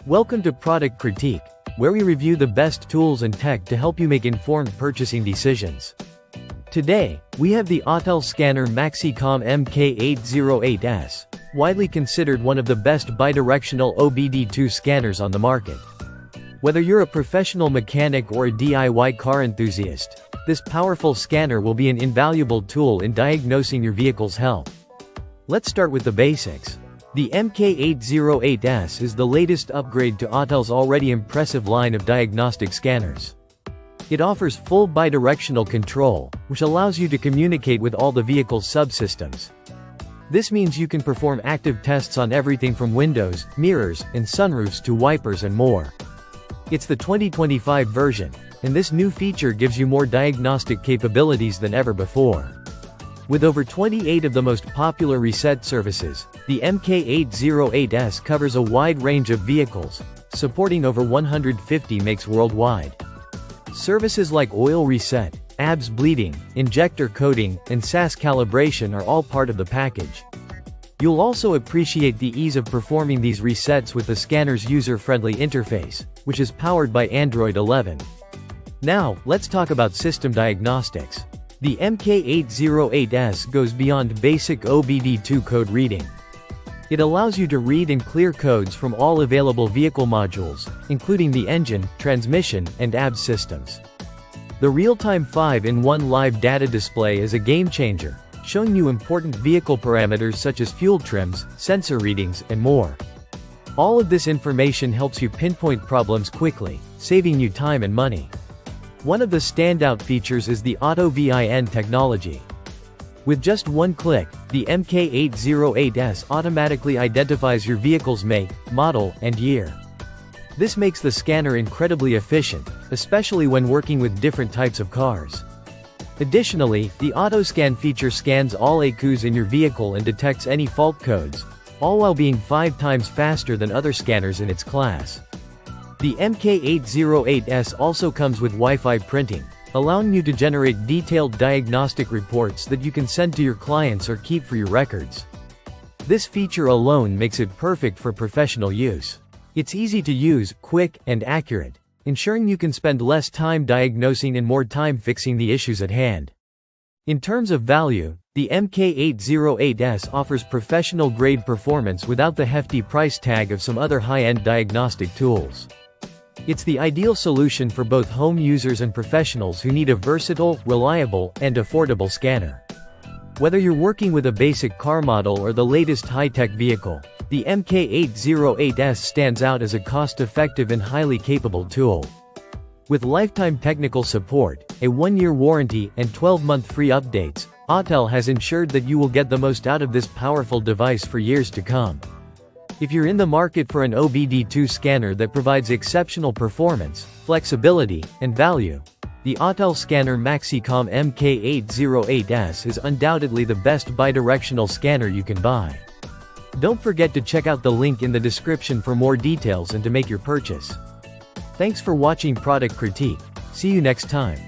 Welcome to Product Critique, where we review the best tools and tech to help you make informed purchasing decisions. Today, we have the Autel scanner MaxiCOM MK808S, widely considered one of the best bidirectional OBD2 scanners on the market. Whether you're a professional mechanic or a DIY car enthusiast, this powerful scanner will be an invaluable tool in diagnosing your vehicle's health. Let's start with the basics. The MK808S is the latest upgrade to Autel's already impressive line of diagnostic scanners. It offers full bidirectional control, which allows you to communicate with all the vehicle's subsystems. This means you can perform active tests on everything from windows, mirrors, and sunroofs to wipers and more. It's the 2025 version, and this new feature gives you more diagnostic capabilities than ever before. With over 28 of the most popular reset services, the MK808S covers a wide range of vehicles, supporting over 150 makes worldwide. Services like oil reset, ABS bleeding, injector coating, and SAS calibration are all part of the package. You'll also appreciate the ease of performing these resets with the scanner's user-friendly interface, which is powered by Android 11. Now, let's talk about system diagnostics. The MK808S goes beyond basic OBD2 code reading. It allows you to read and clear codes from all available vehicle modules, including the engine, transmission, and ABS systems. The real-time 5-in-1 live data display is a game-changer, showing you important vehicle parameters such as fuel trims, sensor readings, and more. All of this information helps you pinpoint problems quickly, saving you time and money. One of the standout features is the OBDII technology. With just one click, the MK808S automatically identifies your vehicle's make, model, and year. This makes the scanner incredibly efficient, especially when working with different types of cars. Additionally, the AutoScan feature scans all ECUs in your vehicle and detects any fault codes, all while being 5 times faster than other scanners in its class. The MK808S also comes with Wi-Fi printing, allowing you to generate detailed diagnostic reports that you can send to your clients or keep for your records. This feature alone makes it perfect for professional use. It's easy to use, quick, and accurate, ensuring you can spend less time diagnosing and more time fixing the issues at hand. In terms of value, the MK808S offers professional-grade performance without the hefty price tag of some other high-end diagnostic tools. It's the ideal solution for both home users and professionals who need a versatile, reliable, and affordable scanner. Whether you're working with a basic car model or the latest high-tech vehicle, the MK808S stands out as a cost-effective and highly capable tool. With lifetime technical support, a 1-year warranty, and 12-month free updates, Autel has ensured that you will get the most out of this powerful device for years to come. If you're in the market for an OBD2 scanner that provides exceptional performance, flexibility, and value, the Autel scanner MaxiCOM MK808S is undoubtedly the best bidirectional scanner you can buy. Don't forget to check out the link in the description for more details and to make your purchase. Thanks for watching Product Critique. See you next time.